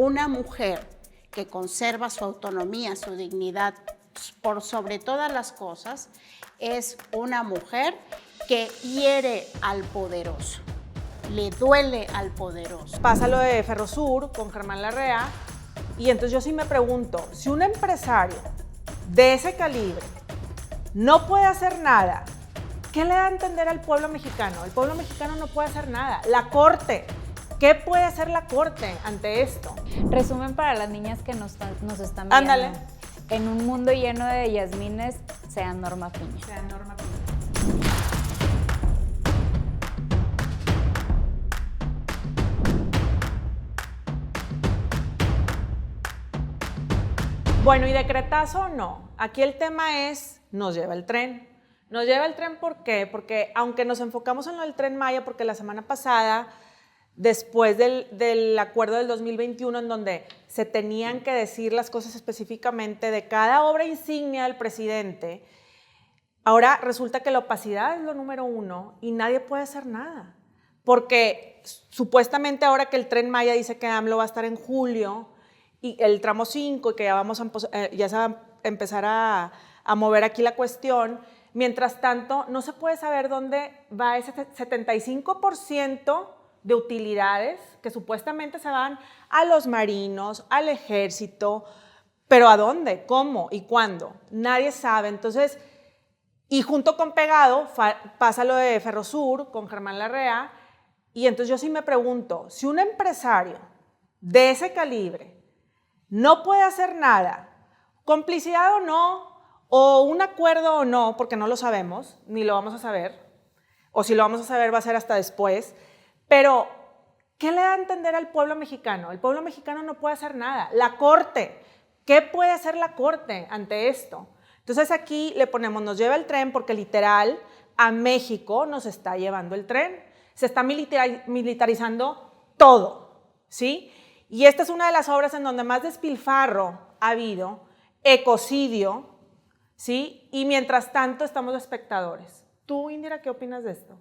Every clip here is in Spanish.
una mujer que conserva su autonomía, su dignidad por sobre todas las cosas, es una mujer que hiere al poderoso, le duele al poderoso. Pasa lo de Ferrosur con Germán Larrea, y entonces yo sí me pregunto, si un empresario de ese calibre no puede hacer nada, ¿qué le da a entender al pueblo mexicano? El pueblo mexicano no puede hacer nada. La Corte, ¿qué puede hacer la Corte ante esto? Resumen para las niñas que nos están viendo. Ándale. En un mundo lleno de Yasmines, sean Norma Piña. Sea Norma Piña. Bueno, ¿y decretazo o no? Aquí el tema es, nos lleva el tren. Nos lleva el tren, ¿por qué? Porque aunque nos enfocamos en lo del Tren Maya, porque la semana pasada, después del acuerdo del 2021, en donde se tenían que decir las cosas específicamente de cada obra insignia del presidente, ahora resulta que la opacidad es lo número uno y nadie puede hacer nada. Porque supuestamente ahora que el Tren Maya dice que AMLO va a estar en julio, y el tramo 5, y que ya se va a empezar a mover aquí la cuestión, mientras tanto no se puede saber dónde va ese 75% de utilidades que supuestamente se van a los marinos, al ejército, pero ¿a dónde? ¿Cómo? ¿Y cuándo? Nadie sabe. Entonces, y junto con pegado pasa lo de Ferrosur con Germán Larrea, y entonces yo sí me pregunto, si un empresario de ese calibre no puede hacer nada, complicidad o no, o un acuerdo o no, porque no lo sabemos, ni lo vamos a saber, o si lo vamos a saber va a ser hasta después, pero ¿qué le da a entender al pueblo mexicano? El pueblo mexicano no puede hacer nada. La Corte, ¿qué puede hacer la Corte ante esto? Entonces aquí le ponemos, nos lleva el tren, porque literal a México nos está llevando el tren, se está militarizando todo, ¿sí? Y esta es una de las obras en donde más despilfarro ha habido, ecocidio, ¿sí? Y mientras tanto estamos de espectadores. ¿Tú, Indira, qué opinas de esto?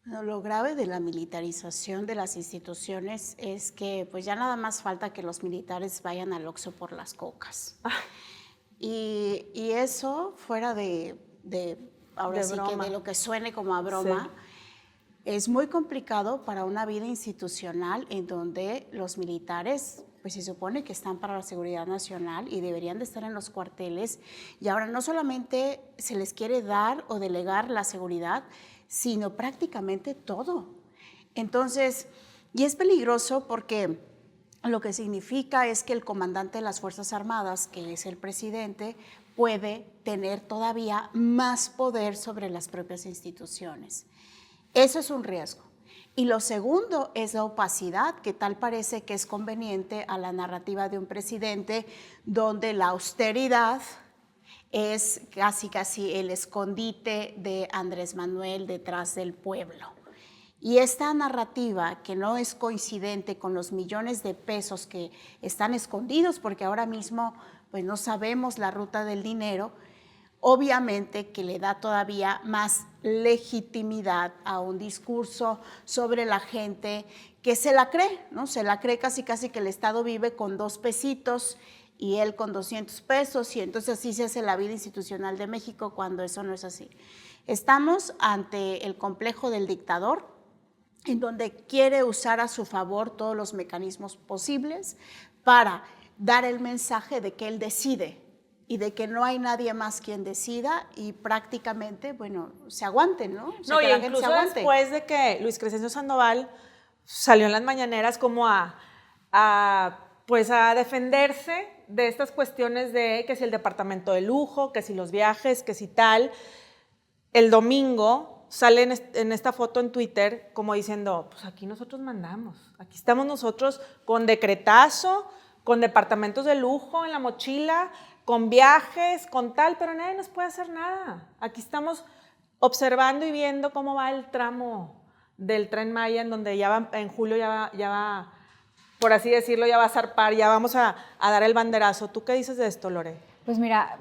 Bueno, lo grave de la militarización de las instituciones es que pues ya nada más falta que los militares vayan al Oxxo por las cocas. Y eso, fuera ahora sí que de lo que suene como a broma, sí, es muy complicado para una vida institucional en donde los militares, pues se supone que están para la seguridad nacional y deberían de estar en los cuarteles, y ahora no solamente se les quiere dar o delegar la seguridad, sino prácticamente todo. Entonces, y es peligroso porque lo que significa es que el comandante de las Fuerzas Armadas, que es el presidente, puede tener todavía más poder sobre las propias instituciones. Eso es un riesgo. Y lo segundo es la opacidad, que tal parece que es conveniente a la narrativa de un presidente donde la austeridad es casi el escondite de Andrés Manuel detrás del pueblo. Y esta narrativa, que no es coincidente con los millones de pesos que están escondidos, porque ahora mismo pues no sabemos la ruta del dinero, obviamente que le da todavía más legitimidad a un discurso sobre la gente que se la cree, ¿no? Se la cree casi que el Estado vive con 2 pesitos y él con 200 pesos, y entonces así se hace la vida institucional de México, cuando eso no es así. Estamos ante el complejo del dictador, en donde quiere usar a su favor todos los mecanismos posibles para dar el mensaje de que él decide y de que no hay nadie más quien decida, y prácticamente, bueno, se aguanten, ¿no? O sea, No, que y la gente incluso se aguante. después de que Luis Crescencio Sandoval salió en las mañaneras como a defenderse de estas cuestiones de que si el departamento de lujo, que si los viajes, que si tal. El domingo sale en esta foto en Twitter como diciendo, pues aquí nosotros mandamos, aquí estamos nosotros con decretazo, con departamentos de lujo en la mochila, con viajes, con tal, pero nadie nos puede hacer nada. Aquí estamos observando y viendo cómo va el tramo del Tren Maya, en donde ya va, en julio ya va, por así decirlo, ya va a zarpar, ya vamos a dar el banderazo. ¿Tú qué dices de esto, Lore? Pues mira,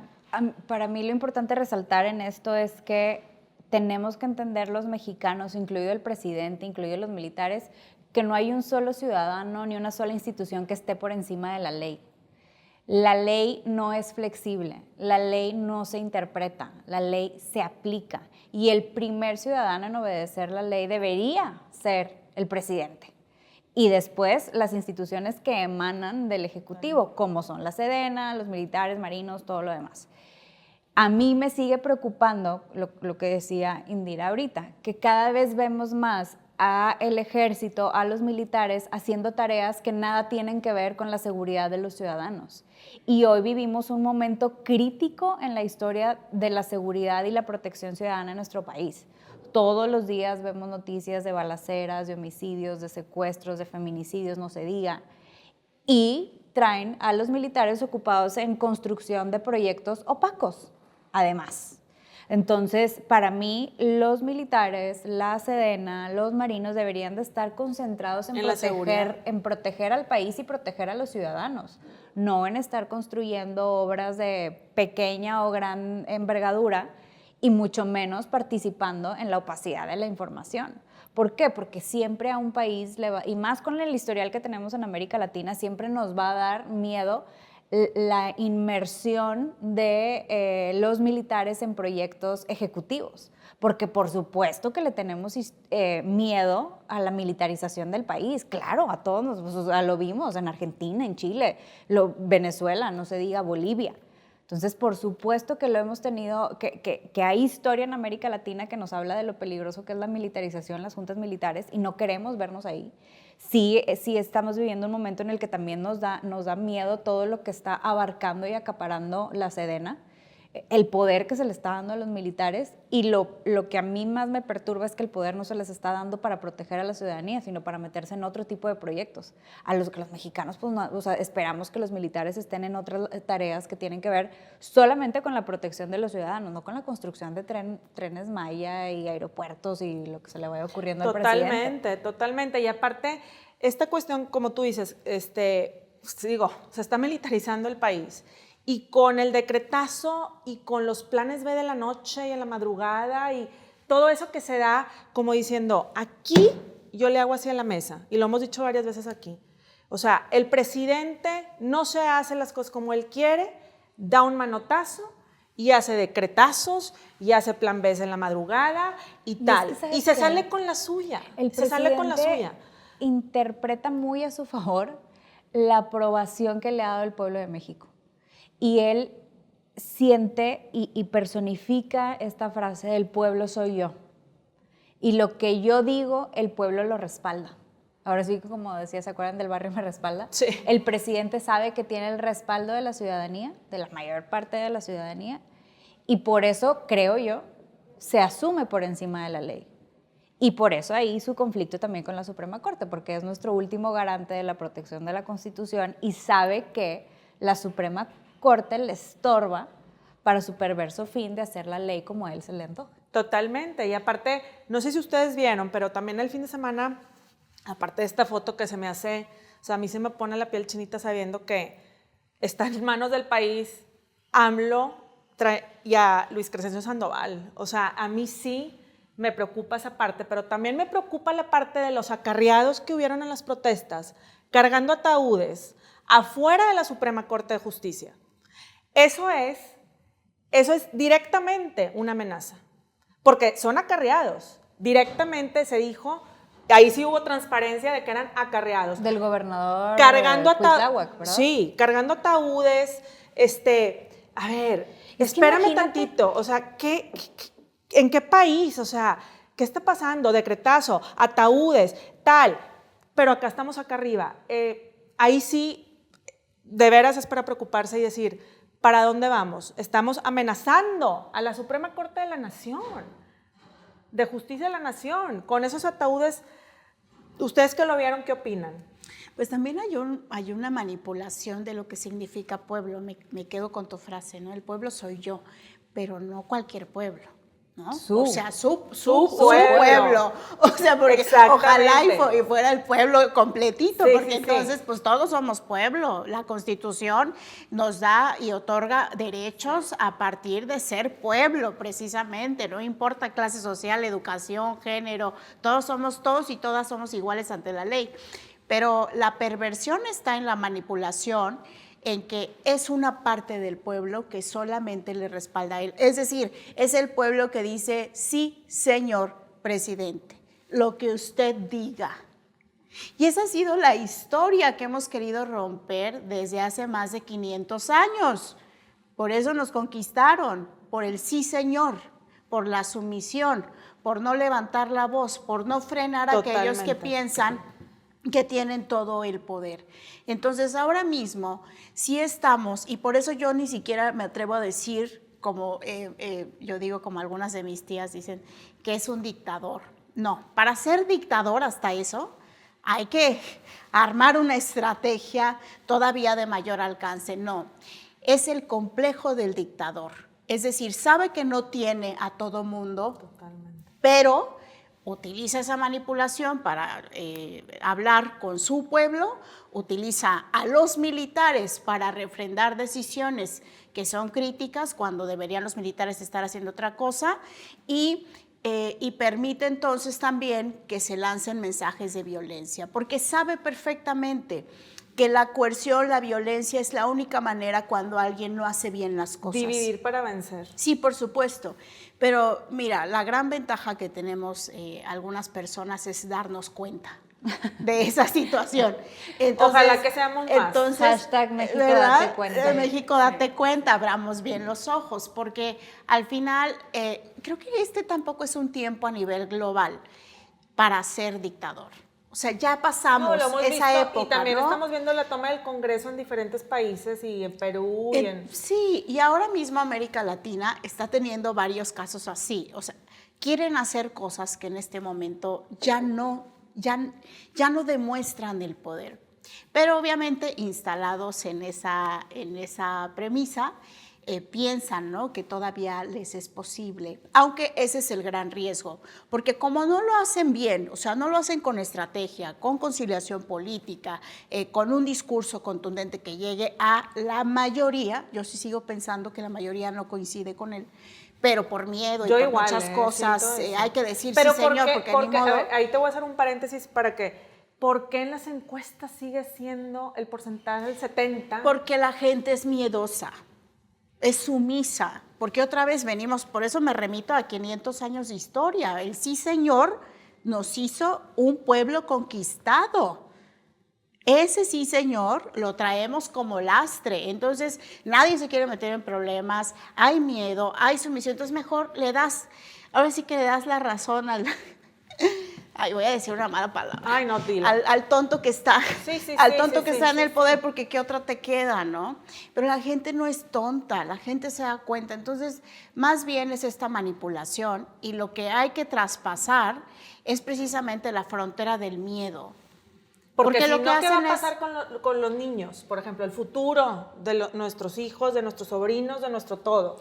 para mí lo importante resaltar en esto es que tenemos que entender los mexicanos, incluido el presidente, incluidos los militares, que no hay un solo ciudadano ni una sola institución que esté por encima de la ley. La ley no es flexible, la ley no se interpreta, la ley se aplica y el primer ciudadano en obedecer la ley debería ser el presidente. Y después las instituciones que emanan del Ejecutivo, como son la Sedena, los militares, marinos, todo lo demás. A mí me sigue preocupando lo que decía Indira ahorita, que cada vez vemos más al ejército, a los militares, haciendo tareas que nada tienen que ver con la seguridad de los ciudadanos. Y hoy vivimos un momento crítico en la historia de la seguridad y la protección ciudadana en nuestro país. Todos los días vemos noticias de balaceras, de homicidios, de secuestros, de feminicidios, no se diga. Y traen a los militares ocupados en construcción de proyectos opacos, además. Entonces, para mí, los militares, la Sedena, los marinos deberían de estar concentrados en proteger al país y proteger a los ciudadanos, no en estar construyendo obras de pequeña o gran envergadura y mucho menos participando en la opacidad de la información. ¿Por qué? Porque siempre a un país, y más con el historial que tenemos en América Latina, siempre nos va a dar miedo la inmersión de los militares en proyectos ejecutivos, porque por supuesto que le tenemos miedo a la militarización del país, claro, a todos lo vimos en Argentina, en Chile, Venezuela, no se diga Bolivia. Entonces, por supuesto que lo hemos tenido, que hay historia en América Latina que nos habla de lo peligroso que es la militarización, las juntas militares, y no queremos vernos ahí. Sí estamos viviendo un momento en el que también nos da miedo todo lo que está abarcando y acaparando la Sedena, el poder que se le está dando a los militares, y lo que a mí más me perturba es que el poder no se les está dando para proteger a la ciudadanía, sino para meterse en otro tipo de proyectos, a los que los mexicanos pues no, o sea, esperamos que los militares estén en otras tareas que tienen que ver solamente con la protección de los ciudadanos, no con la construcción de trenes Maya y aeropuertos y lo que se le vaya ocurriendo al presidente. Totalmente. Y aparte, esta cuestión, como tú dices, se está militarizando el país. Y con el decretazo y con los planes B de la noche y en la madrugada y todo eso que se da como diciendo, aquí yo le hago así a la mesa, y lo hemos dicho varias veces aquí. O sea, el presidente no se hace las cosas como él quiere, da un manotazo y hace decretazos y hace plan B en la madrugada y tal. Y se sale con la suya. Se sale con la suya. Interpreta muy a su favor la aprobación que le ha dado el pueblo de México. Y él siente y personifica esta frase del pueblo soy yo. Y lo que yo digo, el pueblo lo respalda. Ahora sí, como decía, ¿se acuerdan del barrio me respalda? Sí. El presidente sabe que tiene el respaldo de la ciudadanía, de la mayor parte de la ciudadanía, y por eso, creo yo, se asume por encima de la ley. Y por eso ahí su conflicto también con la Suprema Corte, porque es nuestro último garante de la protección de la Constitución y sabe que la Suprema Corte le estorba para su perverso fin de hacer la ley como a él se le antoja. Totalmente. Y aparte, no sé si ustedes vieron, pero también el fin de semana, aparte de esta foto que se me hace, o sea, a mí se me pone la piel chinita sabiendo que está en manos del país AMLO y a Luis Crescencio Sandoval. O sea, a mí sí me preocupa esa parte, pero también me preocupa la parte de los acarreados que hubieron en las protestas, cargando ataúdes afuera de la Suprema Corte de Justicia. Eso es directamente una amenaza, porque son acarreados. Directamente se dijo, ahí sí hubo transparencia de que eran acarreados. Del gobernador cargando Cuitláhuac, ¿verdad? Sí, cargando ataúdes. A ver, espérame tantito. O sea, ¿en qué país? O sea, ¿qué está pasando? Decretazo, ataúdes, tal. Pero acá estamos acá arriba. Ahí sí, de veras es para preocuparse y decir, ¿para dónde vamos? Estamos amenazando a la Suprema Corte de la Nación, de Justicia de la Nación, con esos ataúdes. ¿Ustedes que lo vieron, qué opinan? Pues también hay una manipulación de lo que significa pueblo. Me quedo con tu frase, ¿no? El pueblo soy yo, pero no cualquier pueblo. ¿no? Su. O sea, su pueblo. O sea, porque ojalá y fuera el pueblo completito, Sí, porque sí, entonces pues todos somos pueblo. La Constitución nos da y otorga derechos a partir de ser pueblo, precisamente. No importa clase social, educación, género, todos y todas somos iguales ante la ley. Pero la perversión está en la manipulación, en que es una parte del pueblo que solamente le respalda a él. Es decir, es el pueblo que dice, sí, señor presidente, lo que usted diga. Y esa ha sido la historia que hemos querido romper desde hace más de 500 años. Por eso nos conquistaron, por el sí, señor, por la sumisión, por no levantar la voz, por no frenar a aquellos que piensan que tienen todo el poder. Entonces, ahora mismo, sí estamos, y por eso yo ni siquiera me atrevo a decir, como yo digo, como algunas de mis tías dicen, que es un dictador. No, para ser dictador hasta eso, hay que armar una estrategia todavía de mayor alcance. No, es el complejo del dictador. Es decir, sabe que no tiene a todo mundo, totalmente, pero utiliza esa manipulación para hablar con su pueblo, utiliza a los militares para refrendar decisiones que son críticas cuando deberían los militares estar haciendo otra cosa y permite entonces también que se lancen mensajes de violencia, porque sabe perfectamente que la coerción, la violencia es la única manera cuando alguien no hace bien las cosas. Dividir para vencer. Sí, por supuesto. Pero mira, la gran ventaja que tenemos algunas personas es darnos cuenta de esa situación. Entonces, ojalá que seamos más. Entonces, hashtag México ¿verdad? date cuenta. México date cuenta, abramos bien los ojos, porque al final creo que este tampoco es un tiempo a nivel global para ser dictador. O sea, ya pasamos esa época, y también ¿no? estamos viendo la toma del Congreso en diferentes países y en Perú. Sí, y ahora mismo América Latina está teniendo varios casos así. O sea, quieren hacer cosas que en este momento ya no demuestran el poder. Pero obviamente instalados en esa premisa, piensan, ¿no?, que todavía les es posible, aunque ese es el gran riesgo, porque como no lo hacen bien, o sea, no lo hacen con estrategia, con conciliación política, con un discurso contundente que llegue a la mayoría, yo sí sigo pensando que la mayoría no coincide con él, pero por miedo y por muchas cosas hay que decir pero sí, señor, porque ni modo. Ahí te voy a hacer un paréntesis para que, ¿por qué en las encuestas sigue siendo el porcentaje del 70%? Porque la gente es miedosa. Es sumisa, porque otra vez venimos, por eso me remito a 500 años de historia. El sí, señor, nos hizo un pueblo conquistado. Ese sí, señor, lo traemos como lastre. Entonces, nadie se quiere meter en problemas, hay miedo, hay sumisión. Entonces, mejor ahora sí que le das la razón al... Ay, voy a decir una mala palabra. Ay, no, dila. Al tonto que está, está en el poder, porque ¿qué otra te queda, no? Pero la gente no es tonta, la gente se da cuenta. Entonces, más bien es esta manipulación y lo que hay que traspasar es precisamente la frontera del miedo. Porque si no, ¿qué va a pasar con los niños? Por ejemplo, el futuro de nuestros hijos, de nuestros sobrinos, de nuestro todo.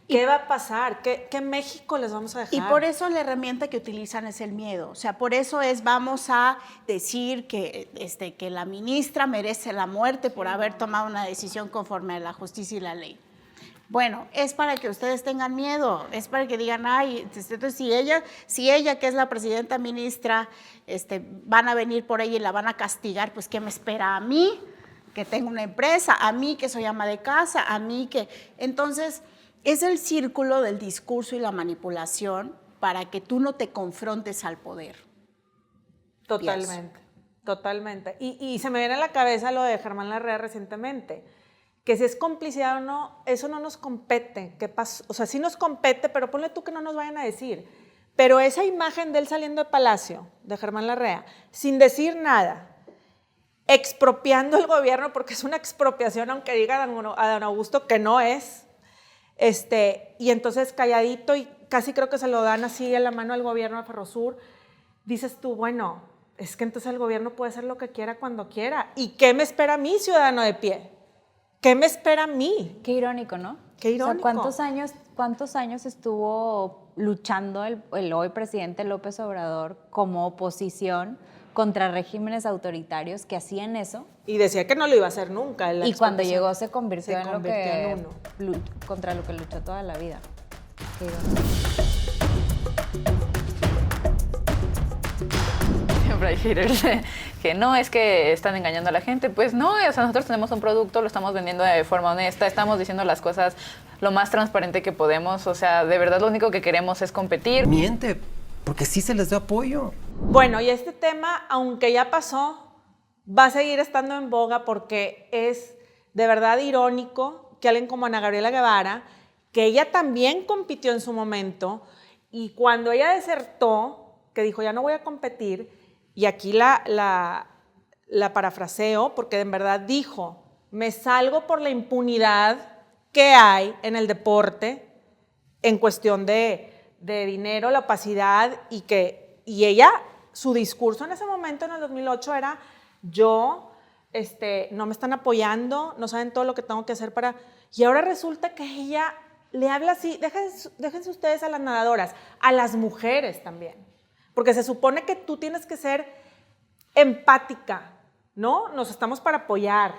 ¿Qué va a pasar? ¿Qué México les vamos a dejar? Y por eso la herramienta que utilizan es el miedo. O sea, por eso vamos a decir que la ministra merece la muerte por haber tomado una decisión conforme a la justicia y la ley. Bueno, es para que ustedes tengan miedo, es para que digan, ay, entonces si ella que es la presidenta ministra, van a venir por ella y la van a castigar, pues ¿qué me espera a mí? Que tengo una empresa, a mí que soy ama de casa, a mí que... Entonces... es el círculo del discurso y la manipulación para que tú no te confrontes al poder. Totalmente, totalmente. Y se me viene a la cabeza lo de Germán Larrea recientemente, que si es complicidad o no, eso no nos compete. ¿Qué pasó? O sea, sí nos compete, pero ponle tú que no nos vayan a decir. Pero esa imagen de él saliendo de Palacio, de Germán Larrea, sin decir nada, expropiando el gobierno, porque es una expropiación, aunque diga a don Augusto que no es, y entonces calladito y casi creo que se lo dan así en la mano al gobierno de Ferrosur, dices tú, bueno, es que entonces el gobierno puede hacer lo que quiera cuando quiera. ¿Y qué me espera a mí, ciudadano de pie? ¿qué me espera a mí? Qué irónico, ¿no? Qué irónico. O sea, ¿cuántos años estuvo luchando el hoy presidente López Obrador como oposición contra regímenes autoritarios que hacían eso? Y decía que no lo iba a hacer nunca. Y cuando llegó se convirtió en en uno. contra lo que luchó toda la vida. Qué irónico. Siempre hay haters que no, es que están engañando a la gente. Pues no, o sea, nosotros tenemos un producto, lo estamos vendiendo de forma honesta, estamos diciendo las cosas lo más transparente que podemos. O sea, de verdad lo único que queremos es competir. Miente, porque sí se les dio apoyo. Bueno, y este tema, aunque ya pasó, va a seguir estando en boga porque es de verdad irónico que alguien como Ana Gabriela Guevara, que ella también compitió en su momento, y cuando ella desertó, que dijo, ya no voy a competir, y aquí la parafraseo, porque en verdad dijo, me salgo por la impunidad que hay en el deporte en cuestión de dinero, la opacidad, y ella, su discurso en ese momento, en el 2008, era, no me están apoyando, no saben todo lo que tengo que hacer para... Y ahora resulta que ella le habla así, déjense ustedes a las nadadoras, a las mujeres también. Porque se supone que tú tienes que ser empática, ¿no? Nos estamos para apoyar,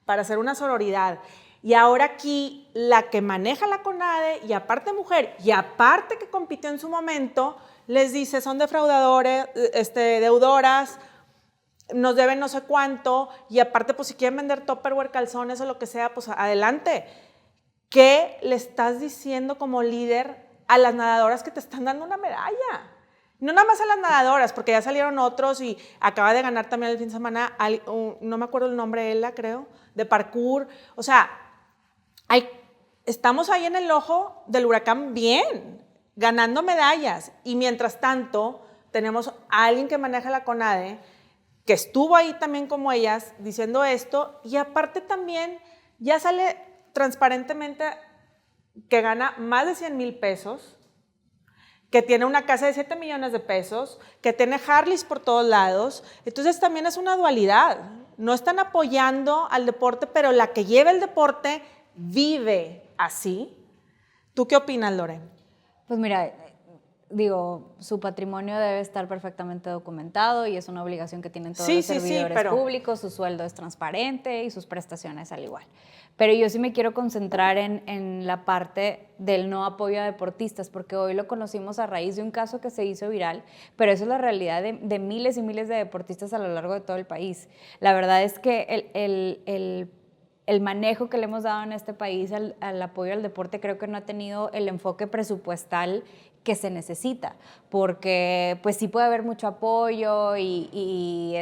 para hacer una sororidad. Y ahora aquí, la que maneja la CONADE, y aparte mujer, y aparte que compitió en su momento, les dice, son defraudadores, deudoras, nos deben no sé cuánto, y aparte, pues si quieren vender Tupperware, calzones o lo que sea, pues adelante. ¿Qué le estás diciendo como líder a las nadadoras que te están dando una medalla? No nada más a las nadadoras, porque ya salieron otros y acaba de ganar también el fin de semana, no me acuerdo el nombre, Ella, creo, de parkour. O sea, estamos ahí en el ojo del huracán bien, ganando medallas. Y mientras tanto, tenemos a alguien que maneja la CONADE, que estuvo ahí también como ellas, diciendo esto, y aparte también ya sale transparentemente que gana más de 100,000 pesos, que tiene una casa de 7 millones de pesos, que tiene Harleys por todos lados. Entonces también es una dualidad. No están apoyando al deporte, pero la que lleva el deporte vive así. ¿Tú qué opinas, Loren? Pues mira, digo, su patrimonio debe estar perfectamente documentado y es una obligación que tienen todos los servidores públicos, su sueldo es transparente y sus prestaciones al igual. Pero yo sí me quiero concentrar en la parte del no apoyo a deportistas, porque hoy lo conocimos a raíz de un caso que se hizo viral, pero eso es la realidad de miles y miles de deportistas a lo largo de todo el país. La verdad es que el manejo que le hemos dado en este país al apoyo al deporte creo que no ha tenido el enfoque presupuestal que se necesita, porque pues sí puede haber mucho apoyo y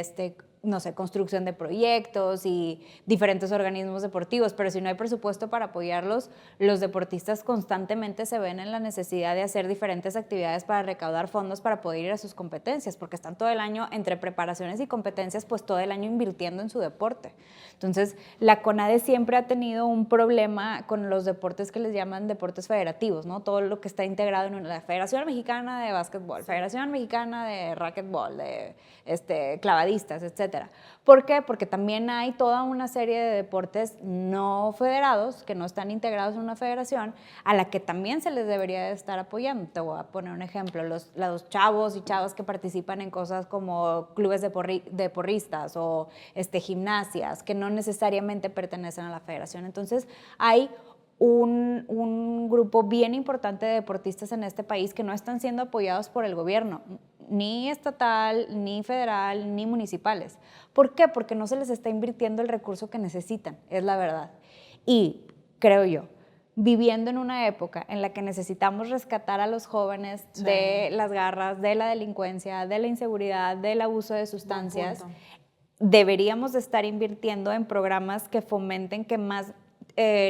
no sé, construcción de proyectos y diferentes organismos deportivos, pero si no hay presupuesto para apoyarlos, los deportistas constantemente se ven en la necesidad de hacer diferentes actividades para recaudar fondos para poder ir a sus competencias, porque están todo el año entre preparaciones y competencias, pues todo el año invirtiendo en su deporte. Entonces, la CONADE siempre ha tenido un problema con los deportes que les llaman deportes federativos, ¿no? Todo lo que está integrado en la Federación Mexicana de Básquetbol, Federación Mexicana de Racquetball, de clavadistas, etc. ¿Por qué? Porque también hay toda una serie de deportes no federados que no están integrados en una federación a la que también se les debería de estar apoyando. Te voy a poner un ejemplo, los chavos y chavas que participan en cosas como clubes de porristas o gimnasias que no necesariamente pertenecen a la federación. Entonces hay un grupo bien importante de deportistas en este país que no están siendo apoyados por el gobierno, ni estatal, ni federal, ni municipales. ¿Por qué? Porque no se les está invirtiendo el recurso que necesitan, es la verdad. Y creo yo, viviendo en una época en la que necesitamos rescatar a los jóvenes de las garras, de la delincuencia, de la inseguridad, del abuso de sustancias, deberíamos de estar invirtiendo en programas que fomenten que más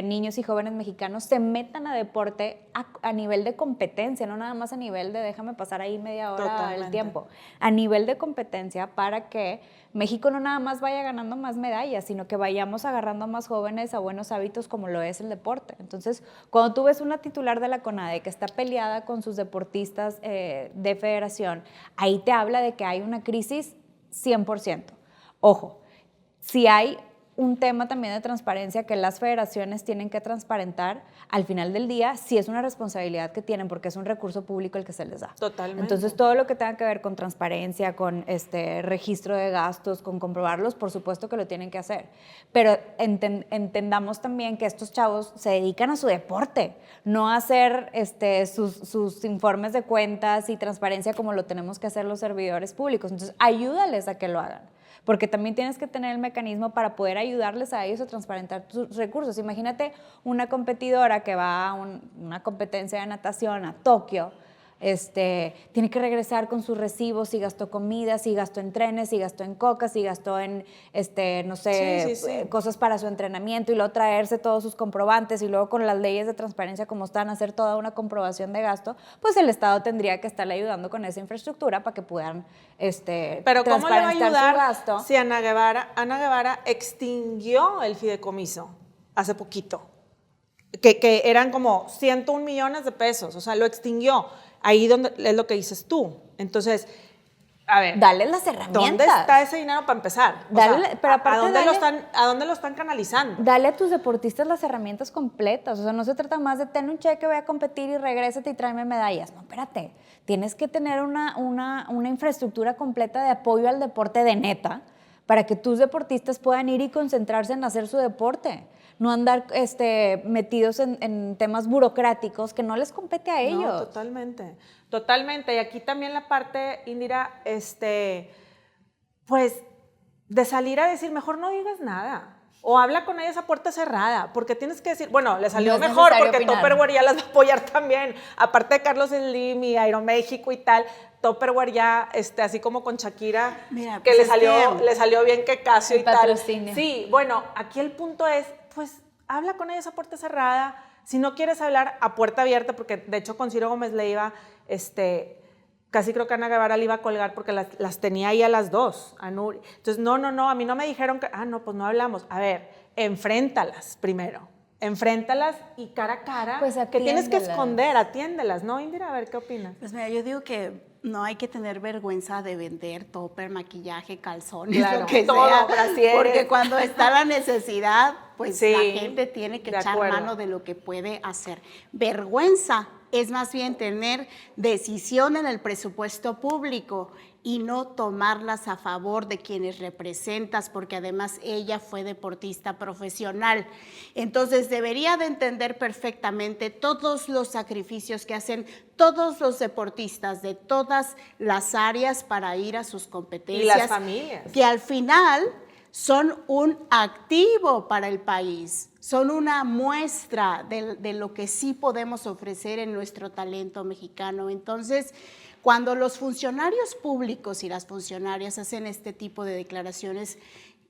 niños y jóvenes mexicanos se metan a deporte a nivel de competencia, no nada más a nivel de déjame pasar ahí media hora del tiempo, a nivel de competencia para que México no nada más vaya ganando más medallas, sino que vayamos agarrando a más jóvenes a buenos hábitos como lo es el deporte. Entonces, cuando tú ves una titular de la CONADE que está peleada con sus deportistas de federación, ahí te habla de que hay una crisis 100%. Ojo, si hay un tema también de transparencia que las federaciones tienen que transparentar. Al final del día, sí es una responsabilidad que tienen porque es un recurso público el que se les da. Totalmente. Entonces, todo lo que tenga que ver con transparencia, con registro de gastos, con comprobarlos, por supuesto que lo tienen que hacer. Pero entendamos también que estos chavos se dedican a su deporte, no a hacer sus informes de cuentas y transparencia como lo tenemos que hacer los servidores públicos. Entonces, ayúdales a que lo hagan. Porque también tienes que tener el mecanismo para poder ayudarles a ellos a transparentar tus recursos. Imagínate una competidora que va a una competencia de natación a Tokio, tiene que regresar con sus recibos, si gastó comida, si gastó en trenes, si gastó en coca, si gastó en, no sé, cosas para su entrenamiento, y luego traerse todos sus comprobantes, y luego con las leyes de transparencia como están, hacer toda una comprobación de gasto, pues el Estado tendría que estarle ayudando con esa infraestructura para que puedan Pero ¿cómo le va a ayudar su gasto. si Ana Guevara extinguió el fideicomiso hace poquito? Que eran como 101 millones de pesos, o sea, lo extinguió. Ahí donde es lo que dices tú. Entonces, a ver. Dale las herramientas. ¿Dónde está ese dinero para empezar? Pero aparte, ¿a dónde lo están canalizando? Dale a tus deportistas las herramientas completas. O sea, no se trata más de tener un cheque, voy a competir y regrésate y tráeme medallas. No, espérate. Tienes que tener una infraestructura completa de apoyo al deporte de neta para que tus deportistas puedan ir y concentrarse en hacer su deporte. No andar metidos en temas burocráticos que no les compete a ellos. No, totalmente. Y aquí también la parte, Indira, pues de salir a decir, mejor no digas nada. O habla con ellos a puerta cerrada, porque tienes que decir, bueno, le salió No es mejor necesario porque opinar. Tupperware ya las va a apoyar también. Aparte de Carlos Slim y Aeroméxico y tal, Tupperware ya, así como con Shakira, Mira, que pues le salió bien que Casio el y tal. patrocinio. Sí, bueno, aquí el punto es, pues, habla con ellos a puerta cerrada. Si no quieres hablar, a puerta abierta, porque de hecho con Ciro Gómez Leiva, casi creo que Ana Guevara le iba a colgar porque las tenía ahí a las dos, a Nuri. Entonces, no, a mí no me dijeron que, no, pues no hablamos. A ver, enfréntalas primero. Enfréntalas y cara a cara, Pues que tienes que atiéndelas. esconder, atiéndelas, ¿no, Indira? A ver, ¿qué opinas? Pues mira, yo digo que no hay que tener vergüenza de vender topper, maquillaje, calzones, Claro, lo que todo, sea. brasieres. Porque cuando está la necesidad, pues Sí, la gente tiene que de echar acuerdo. mano de lo que puede hacer. Vergüenza es más bien tener decisión en el presupuesto público y no tomarlas a favor de quienes representas, porque además ella fue deportista profesional. Entonces debería de entender perfectamente todos los sacrificios que hacen todos los deportistas de todas las áreas para ir a sus competencias. Y las familias. Que al final son un activo para el país, son una muestra de lo que sí podemos ofrecer en nuestro talento mexicano. Entonces, cuando los funcionarios públicos y las funcionarias hacen este tipo de declaraciones,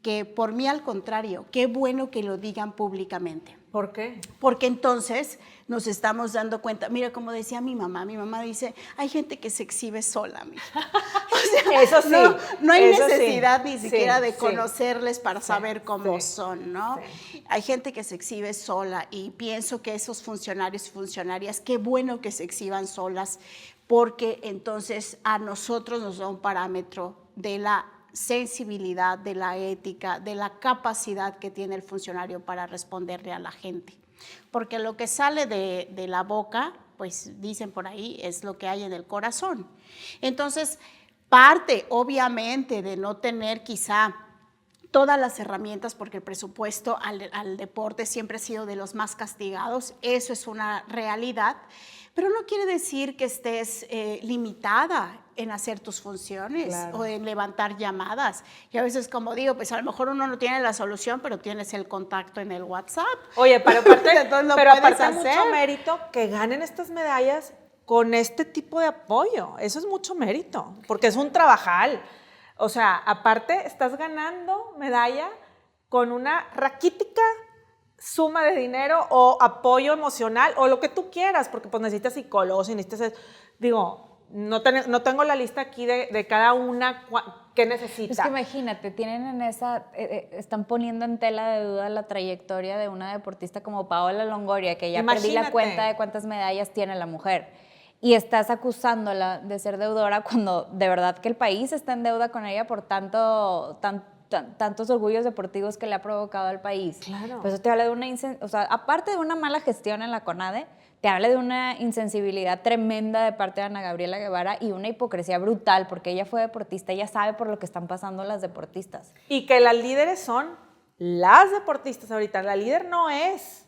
que por mí al contrario, qué bueno que lo digan públicamente. ¿Por qué? Porque entonces nos estamos dando cuenta, mira, como decía mi mamá dice, hay gente que se exhibe sola, mija. O sea, Eso sí, no hay eso sí. necesidad ni siquiera Sí, de sí. conocerles para saber cómo sí, son, ¿no? sí. Hay gente que se exhibe sola y pienso que esos funcionarios y funcionarias, qué bueno que se exhiban solas, porque entonces a nosotros nos da un parámetro de la sensibilidad, de la ética, de la capacidad que tiene el funcionario para responderle a la gente. Porque lo que sale de la boca, pues dicen por ahí, es lo que hay en el corazón. Entonces, parte obviamente de no tener quizá todas las herramientas, porque el presupuesto al deporte siempre ha sido de los más castigados, eso es una realidad, pero no quiere decir que estés limitada en hacer tus funciones, Claro. o en levantar llamadas. Y a veces, como digo, pues a lo mejor uno no tiene la solución, pero tienes el contacto en el WhatsApp. Oye, pero aparte, Entonces lo pero puedes aparte hacer. mucho mérito que ganen estas medallas con este tipo de apoyo. Eso es mucho mérito, porque es un trabajal. O sea, aparte estás ganando medalla con una raquítica suma de dinero o apoyo emocional o lo que tú quieras, porque pues necesitas psicólogos y necesitas, digo, no tengo la lista aquí de cada una qué necesita. Es que imagínate, tienen en están poniendo en tela de duda la trayectoria de una deportista como Paola Longoria, que ya perdí la Imagínate. cuenta de cuántas medallas tiene la mujer. Y estás acusándola de ser deudora cuando de verdad que el país está en deuda con ella por tantos orgullos deportivos que le ha provocado al país. Claro. Pues eso te habla de o sea, aparte de una mala gestión en la CONADE, te habla de una insensibilidad tremenda de parte de Ana Gabriela Guevara y una hipocresía brutal, porque ella fue deportista, ella sabe por lo que están pasando las deportistas. Y que las líderes son las deportistas ahorita. La líder no es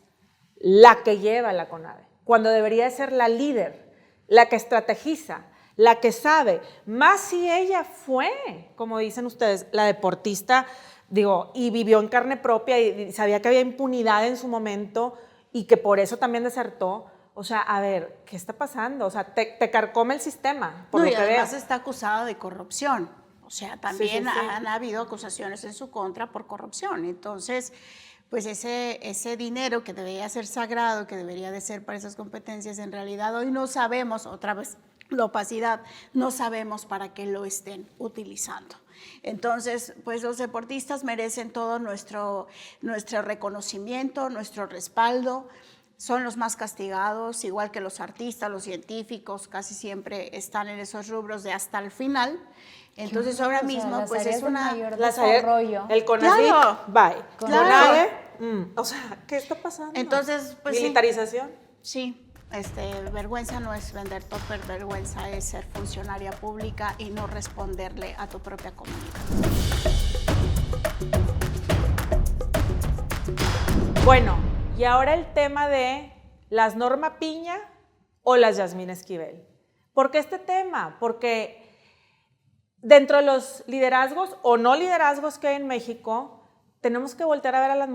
la que lleva la CONADE, cuando debería de ser la líder, la que estrategiza, la que sabe. Más si ella fue, como dicen ustedes, la deportista, digo, y vivió en carne propia y sabía que había impunidad en su momento y que por eso también desertó. O sea, a ver, ¿qué está pasando? O sea, te carcome el sistema, por No, lo y que además veo. está acusada de corrupción. O sea, también sí. han habido acusaciones en su contra por corrupción. Entonces, pues ese dinero que debería ser sagrado, que debería de ser para esas competencias, en realidad hoy no sabemos, otra vez la opacidad, no sabemos para qué lo estén utilizando. Entonces, pues los deportistas merecen todo nuestro reconocimiento, nuestro respaldo. Son los más castigados, igual que los artistas, los científicos, casi siempre están en esos rubros de hasta el final. Entonces ahora mismo pues es una... desarrollo. El CONACYT, Claro. bye. Claro. CONADE, o sea, ¿qué está pasando? Entonces, pues sí. Militarización. Sí, vergüenza no es vender topper, vergüenza es ser funcionaria pública y no responderle a tu propia comunidad. Bueno, y ahora el tema de las Norma Piña o las Yasmín Esquivel. ¿Por qué este tema? Porque dentro de los liderazgos o no liderazgos que hay en México, tenemos que voltear a ver a las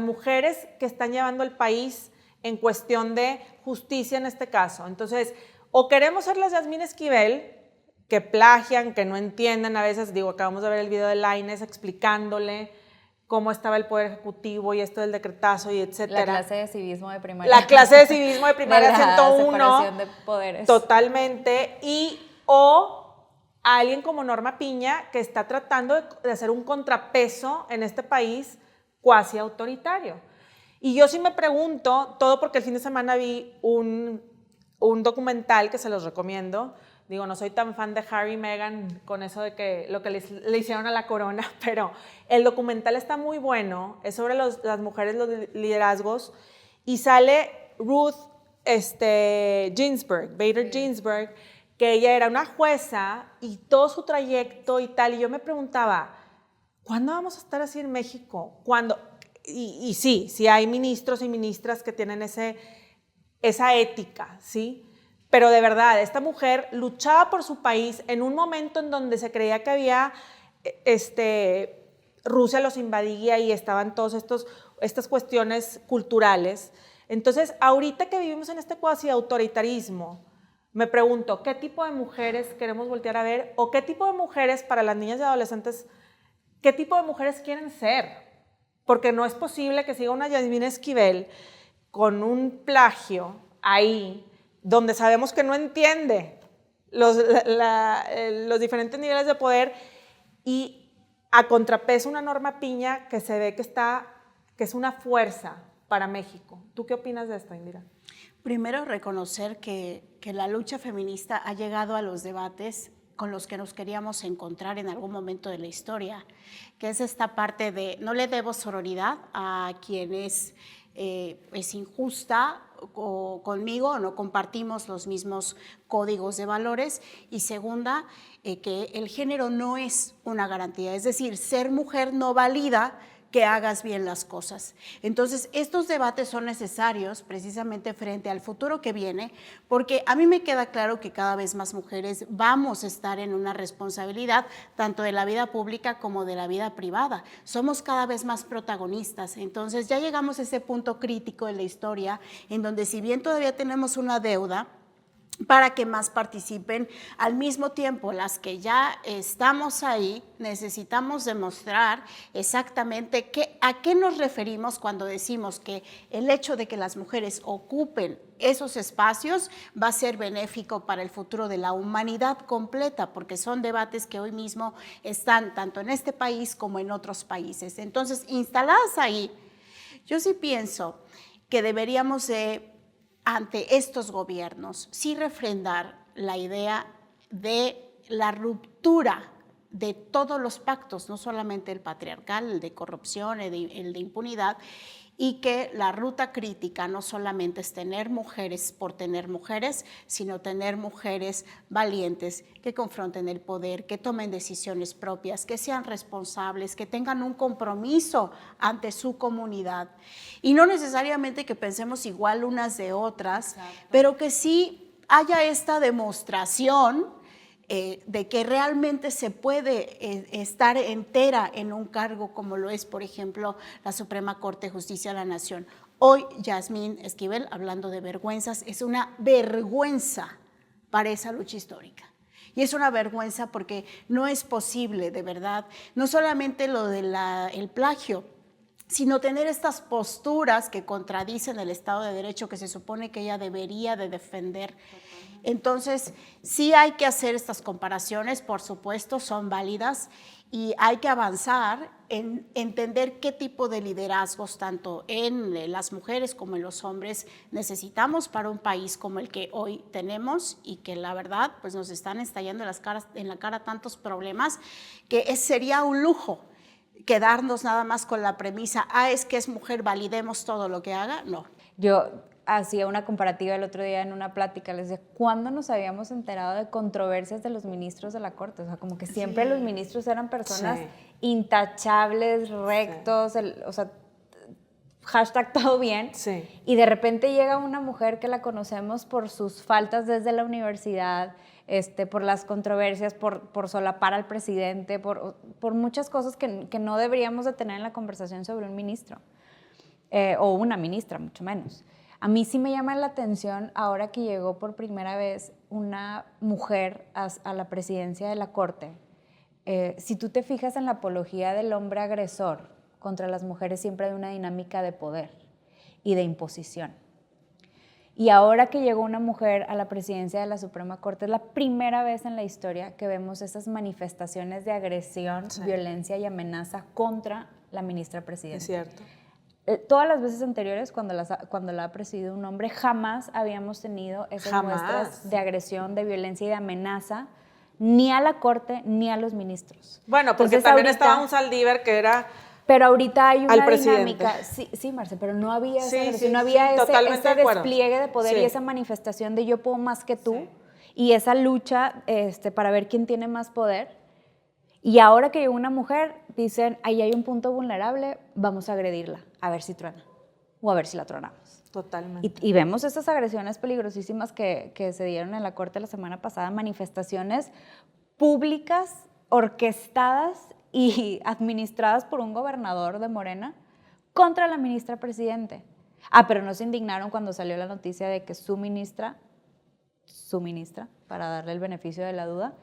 mujeres que están llevando el país en cuestión de justicia en este caso. Entonces, o queremos ser las Yasmín Esquivel, que plagian, que no entienden a veces, digo, acabamos de ver el video de Lainez explicándole cómo estaba el Poder Ejecutivo y esto del decretazo y etcétera. La clase de civismo de primaria. La clase de civismo de primaria de la 101. separación de poderes. Totalmente. O alguien como Norma Piña que está tratando de hacer un contrapeso en este país cuasi autoritario. Y yo sí me pregunto, todo porque el fin de semana vi un documental que se los recomiendo. Digo, no soy tan fan de Harry y Meghan con eso de que lo que le hicieron a la corona, pero el documental está muy bueno, es sobre las mujeres, los liderazgos, y sale Ruth Ginsburg, Bader Ginsburg, que ella era una jueza y todo su trayecto y tal, y yo me preguntaba, ¿cuándo vamos a estar así en México? ¿Cuándo? Y sí hay ministros y ministras que tienen esa ética, ¿sí? Pero de verdad, esta mujer luchaba por su país en un momento en donde se creía que había, Rusia los invadía y estaban todas estas cuestiones culturales. Entonces, ahorita que vivimos en este cuasi autoritarismo, me pregunto, ¿qué tipo de mujeres queremos voltear a ver? ¿O qué tipo de mujeres, para las niñas y adolescentes, qué tipo de mujeres quieren ser? Porque no es posible que siga una Yasmín Esquivel con un plagio ahí, donde sabemos que no entiende los diferentes niveles de poder, y a contrapeso una Norma Piña que se ve que es una fuerza para México. ¿Tú qué opinas de esto, Indira? Primero, reconocer que la lucha feminista ha llegado a los debates con los que nos queríamos encontrar en algún momento de la historia, que es esta parte de no le debo sororidad a quien es injusta conmigo o no compartimos los mismos códigos de valores, y segunda, que el género no es una garantía, es decir, ser mujer no valida que hagas bien las cosas. Entonces, estos debates son necesarios precisamente frente al futuro que viene, porque a mí me queda claro que cada vez más mujeres vamos a estar en una responsabilidad tanto de la vida pública como de la vida privada. Somos cada vez más protagonistas. Entonces, ya llegamos a ese punto crítico en la historia en donde, si bien todavía tenemos una deuda para que más participen, al mismo tiempo las que ya estamos ahí necesitamos demostrar exactamente a qué nos referimos cuando decimos que el hecho de que las mujeres ocupen esos espacios va a ser benéfico para el futuro de la humanidad completa, porque son debates que hoy mismo están tanto en este país como en otros países. Entonces, instaladas ahí, yo sí pienso que deberíamos ante estos gobiernos sí refrendar la idea de la ruptura de todos los pactos, no solamente el patriarcal, el de corrupción, el de impunidad, y que la ruta crítica no solamente es tener mujeres por tener mujeres, sino tener mujeres valientes que confronten el poder, que tomen decisiones propias, que sean responsables, que tengan un compromiso ante su comunidad. Y no necesariamente que pensemos igual unas de otras, exacto, pero que sí haya esta demostración de que realmente se puede estar entera en un cargo como lo es, por ejemplo, la Suprema Corte de Justicia de la Nación. Hoy, Yasmín Esquivel, hablando de vergüenzas, es una vergüenza para esa lucha histórica. Y es una vergüenza porque no es posible, de verdad, no solamente lo del plagio, sino tener estas posturas que contradicen el Estado de Derecho que se supone que ella debería de defender. Entonces, sí hay que hacer estas comparaciones, por supuesto, son válidas y hay que avanzar en entender qué tipo de liderazgos, tanto en las mujeres como en los hombres, necesitamos para un país como el que hoy tenemos y que la verdad pues nos están estallando en la cara tantos problemas que sería un lujo quedarnos nada más con la premisa, es que es mujer, validemos todo lo que haga, no. Yo hacía una comparativa el otro día en una plática, les decía, ¿cuándo nos habíamos enterado de controversias de los ministros de la Corte? O sea, como que siempre los ministros eran personas intachables, rectos, o sea, hashtag todo bien. Y de repente llega una mujer que la conocemos por sus faltas desde la universidad, por las controversias, por solapar al presidente, por muchas cosas que no deberíamos de tener en la conversación sobre un ministro, o una ministra, mucho menos. A mí sí me llama la atención ahora que llegó por primera vez una mujer a la presidencia de la Corte. Si tú te fijas en la apología del hombre agresor contra las mujeres, siempre hay una dinámica de poder y de imposición. Y ahora que llegó una mujer a la presidencia de la Suprema Corte, es la primera vez en la historia que vemos esas manifestaciones de agresión, violencia y amenaza contra la ministra presidenta. Es cierto. Todas las veces anteriores, cuando la ha presidido un hombre, jamás habíamos tenido esas muestras de agresión, de violencia y de amenaza, ni a la Corte ni a los ministros. Bueno, porque entonces, también estaba un Saldívar que era... Pero ahorita hay una dinámica, sí, Marce, pero no había esa agresión, no había ese despliegue de poder y esa manifestación de yo puedo más que tú y esa lucha para ver quién tiene más poder. Y ahora que llegó una mujer, dicen, ahí hay un punto vulnerable, vamos a agredirla, a ver si truena o a ver si la tronamos. Totalmente. Y vemos esas agresiones peligrosísimas que se dieron en la Corte la semana pasada, manifestaciones públicas, orquestadas y administradas por un gobernador de Morena contra la ministra presidente. Pero no se indignaron cuando salió la noticia de que su ministra, para darle el beneficio de la duda,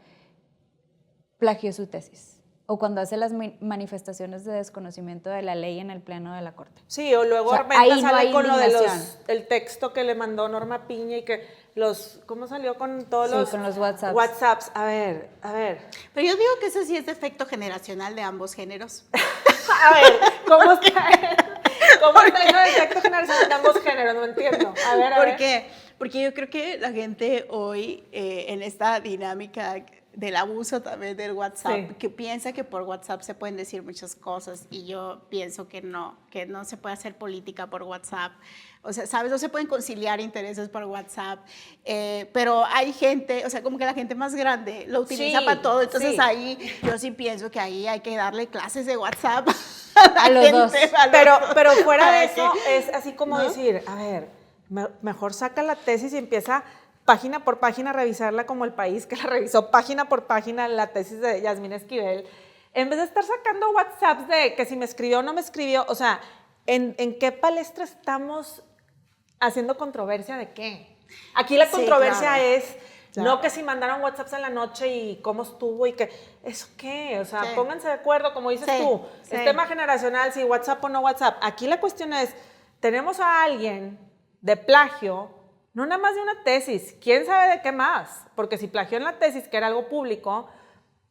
plagió su tesis. O cuando hace las manifestaciones de desconocimiento de la ley en el pleno de la Corte. Sí, o luego Armenta sale con lo de el texto que le mandó Norma Piña y que ¿cómo salió con todos con los WhatsApps? A ver. Pero yo digo que eso sí es defecto generacional de ambos géneros. A ver, ¿cómo está eso de defecto generacional de ambos géneros? No entiendo. A ver. ¿Por qué? Porque yo creo que la gente hoy, en esta dinámica del abuso también del WhatsApp, que piensa que por WhatsApp se pueden decir muchas cosas y yo pienso que no se puede hacer política por WhatsApp. O sea, ¿sabes? No se pueden conciliar intereses por WhatsApp, pero hay gente, o sea, como que la gente más grande lo utiliza para todo, entonces ahí yo sí pienso que ahí hay que darle clases de WhatsApp a los dos. Pero fuera de eso, es así como decir, a ver, mejor saca la tesis y empieza página por página a revisarla como El País, que la revisó página por página la tesis de Yasmín Esquivel, en vez de estar sacando WhatsApps de que si me escribió o no me escribió, o sea, ¿en qué palestra estamos haciendo controversia de qué? Aquí la controversia es no que si mandaron WhatsApps en la noche y cómo estuvo y que, ¿eso qué? O sea, pónganse de acuerdo, como dices tú, el tema generacional, si WhatsApp o no WhatsApp. Aquí la cuestión es, tenemos a alguien de plagio, no nada más de una tesis, quién sabe de qué más, porque si plagió en la tesis, que era algo público,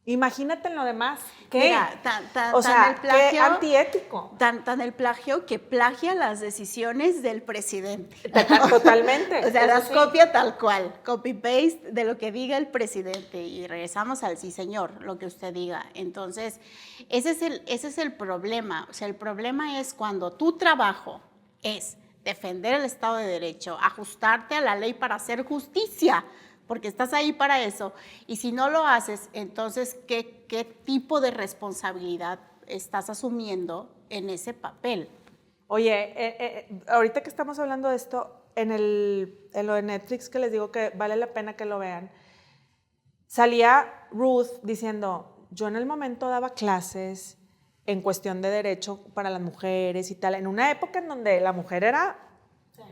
Imagínate en lo demás. ¿Qué? Mira, o sea, el plagio, qué antiético. Tan el plagio que plagia las decisiones del presidente. Totalmente. O sea, eso las sí. copia tal cual, copy-paste de lo que diga el presidente y regresamos al sí señor, lo que usted diga. Entonces, ese es el problema. O sea, el problema es cuando tu trabajo es defender el Estado de Derecho, ajustarte a la ley para hacer justicia, porque estás ahí para eso, y si no lo haces, entonces, ¿qué tipo de responsabilidad estás asumiendo en ese papel? Oye, ahorita que estamos hablando de esto, en lo de Netflix, que les digo que vale la pena que lo vean, salía Ruth diciendo, yo en el momento daba clases en cuestión de derecho para las mujeres y tal, en una época en donde la mujer era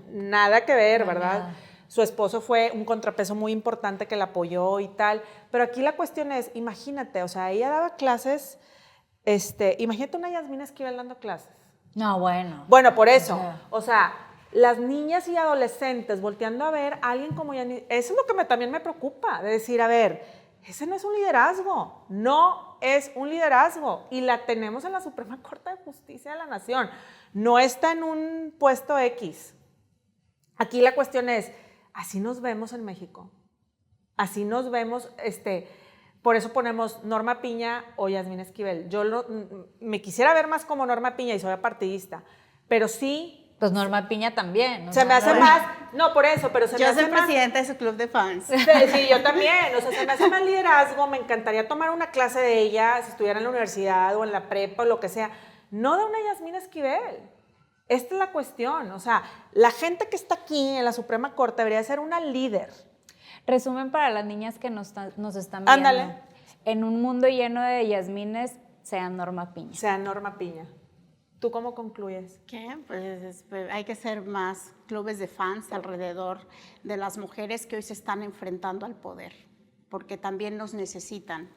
nada que ver, ¿verdad? Nada. Su esposo fue un contrapeso muy importante que la apoyó y tal, pero aquí la cuestión es, imagínate, o sea, ella daba clases, imagínate una Yasmín Esquivel dando clases. No, bueno. Bueno, por eso, Ajá. o sea, las niñas y adolescentes volteando a ver a alguien como Yasmín, eso es lo que también me preocupa, de decir, a ver, ese no es un liderazgo, no es un liderazgo, y la tenemos en la Suprema Corte de Justicia de la Nación, no está en un puesto X. Aquí la cuestión es, así nos vemos en México, así nos vemos, por eso ponemos Norma Piña o Yasmín Esquivel. Yo me quisiera ver más como Norma Piña y soy apartidista, pero sí. Pues Norma Piña también. o Se me sea, hace más, no por eso, pero se me Yo hace soy más. presidenta de su club de fans. Sí, yo también, o sea, se me hace más liderazgo, me encantaría tomar una clase de ella, si estuviera en la universidad o en la prepa o lo que sea, no de una Yasmín Esquivel. Esta es la cuestión, o sea, la gente que está aquí en la Suprema Corte debería ser una líder. Resumen para las niñas que nos están viendo. Ándale. En un mundo lleno de Yasmines, sea Norma Piña. O sea, Norma Piña. ¿Tú cómo concluyes? ¿Qué? Pues hay que ser más clubes de fans alrededor de las mujeres que hoy se están enfrentando al poder, porque también nos necesitan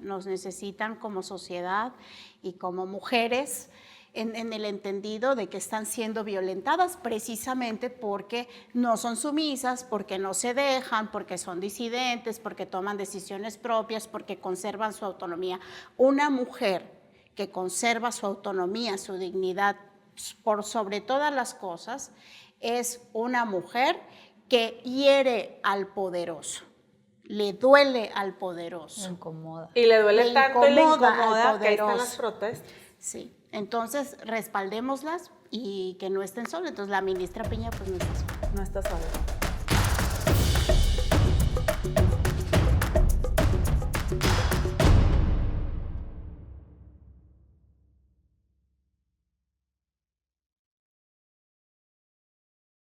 como sociedad y como mujeres en el entendido de que están siendo violentadas precisamente porque no son sumisas, porque no se dejan, porque son disidentes, porque toman decisiones propias, porque conservan su autonomía. Una mujer que conserva su autonomía, su dignidad por sobre todas las cosas, es una mujer que hiere al poderoso, le duele al poderoso. Me incomoda. Y le duele Le tanto y le incomoda al incomoda que ahí están poderoso. las protestas. Sí, entonces respaldémoslas y que no estén solas. Entonces la ministra Piña pues no está sola. No está sola.